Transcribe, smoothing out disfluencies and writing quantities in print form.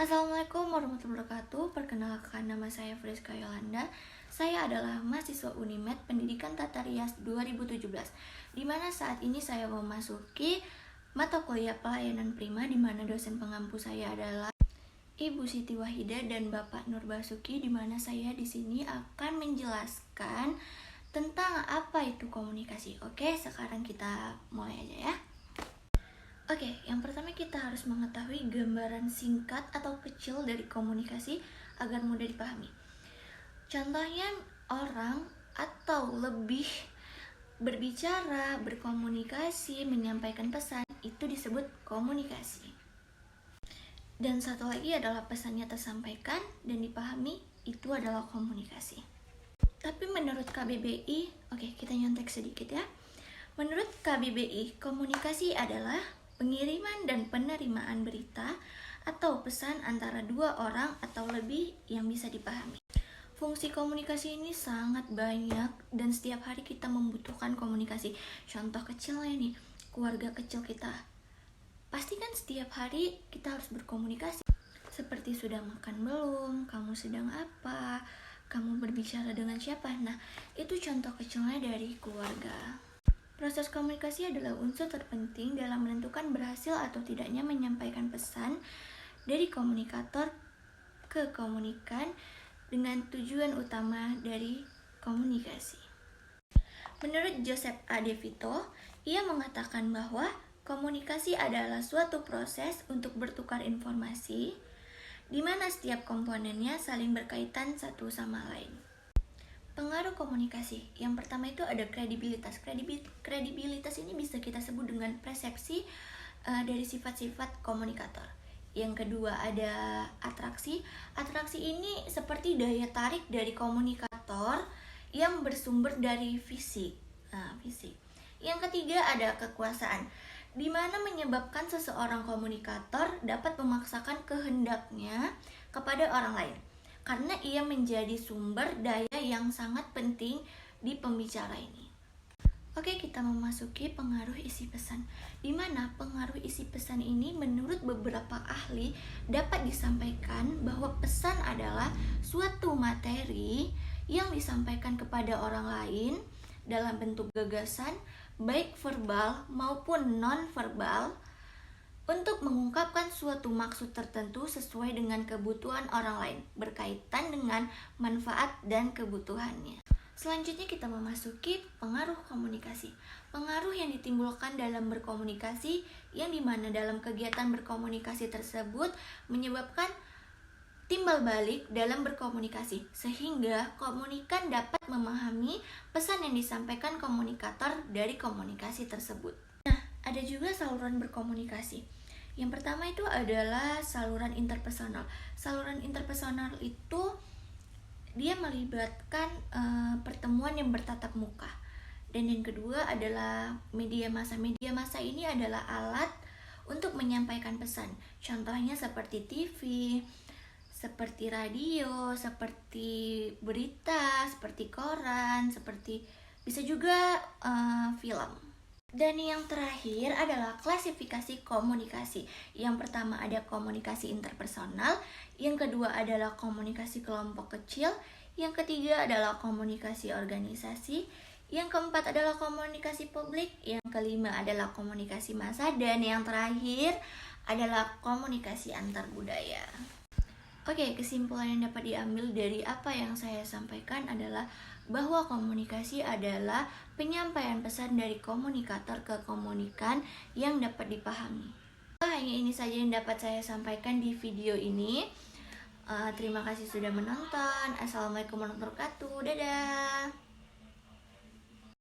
Assalamualaikum warahmatullahi wabarakatuh. Perkenalkan, nama saya Friska Yolanda. Saya adalah mahasiswa Unimed Pendidikan Tata Rias 2017, di mana saat ini saya memasuki mata kuliah pelayanan prima, di mana dosen pengampu saya adalah Ibu Siti Wahidah dan Bapak Nur Basuki, di mana saya di sini akan menjelaskan tentang apa itu komunikasi. Oke, sekarang kita mulai aja ya. Oke, yang pertama kita harus mengetahui gambaran singkat atau kecil dari komunikasi agar mudah dipahami. Contohnya, orang atau lebih berbicara, berkomunikasi, menyampaikan pesan, itu disebut komunikasi. Dan satu lagi adalah pesannya tersampaikan dan dipahami, itu adalah komunikasi. Tapi menurut KBBI, oke, kita nyontek sedikit ya. Menurut KBBI, komunikasi adalah pengiriman dan penerimaan berita atau pesan antara dua orang atau lebih yang bisa dipahami. Fungsi komunikasi ini sangat banyak dan setiap hari kita membutuhkan komunikasi. Contoh kecilnya nih, keluarga kecil kita. Pasti kan setiap hari kita harus berkomunikasi. Seperti sudah makan belum, kamu sedang apa, kamu berbicara dengan siapa. Nah, itu contoh kecilnya dari keluarga. Proses komunikasi adalah unsur terpenting dalam menentukan berhasil atau tidaknya menyampaikan pesan dari komunikator ke komunikan dengan tujuan utama dari komunikasi. Menurut Joseph A. De Vito, ia mengatakan bahwa komunikasi adalah suatu proses untuk bertukar informasi di mana setiap komponennya saling berkaitan satu sama lain. Pengaruh komunikasi. Yang pertama itu ada kredibilitas. Kredibilitas ini bisa kita sebut dengan persepsi dari sifat-sifat komunikator. Yang kedua ada atraksi. Atraksi ini seperti daya tarik dari komunikator yang bersumber dari fisik. Fisik. Yang ketiga ada kekuasaan, di mana menyebabkan seseorang komunikator dapat memaksakan kehendaknya kepada orang lain, karena ia menjadi sumber daya yang sangat penting di pembicara ini. Oke, kita memasuki pengaruh isi pesan, di mana pengaruh isi pesan ini menurut beberapa ahli dapat disampaikan bahwa pesan adalah suatu materi yang disampaikan kepada orang lain dalam bentuk gagasan, baik verbal maupun non-verbal, untuk mengungkapkan suatu maksud tertentu sesuai dengan kebutuhan orang lain, berkaitan dengan manfaat dan kebutuhannya. Selanjutnya kita memasuki pengaruh komunikasi. Pengaruh yang ditimbulkan dalam berkomunikasi, yang dimana dalam kegiatan berkomunikasi tersebut menyebabkan timbal balik dalam berkomunikasi, sehingga komunikan dapat memahami pesan yang disampaikan komunikator dari komunikasi tersebut. Nah, ada juga saluran berkomunikasi. Yang pertama itu adalah saluran interpersonal. Saluran interpersonal itu dia melibatkan pertemuan yang bertatap muka. Dan yang kedua adalah media massa. Media massa ini adalah alat untuk menyampaikan pesan. Contohnya seperti TV, seperti radio, seperti berita, seperti koran, seperti bisa juga film. Dan yang terakhir adalah klasifikasi komunikasi. Yang pertama ada komunikasi interpersonal, yang kedua adalah komunikasi kelompok kecil, yang ketiga adalah komunikasi organisasi, yang keempat adalah komunikasi publik, yang kelima adalah komunikasi massa, dan yang terakhir adalah komunikasi antar budaya. Oke, kesimpulan yang dapat diambil dari apa yang saya sampaikan adalah bahwa komunikasi adalah penyampaian pesan dari komunikator ke komunikan yang dapat dipahami. Hanya ini saja yang dapat saya sampaikan di video ini. Terima kasih sudah menonton. Assalamualaikum warahmatullahi wabarakatuh. Dadah.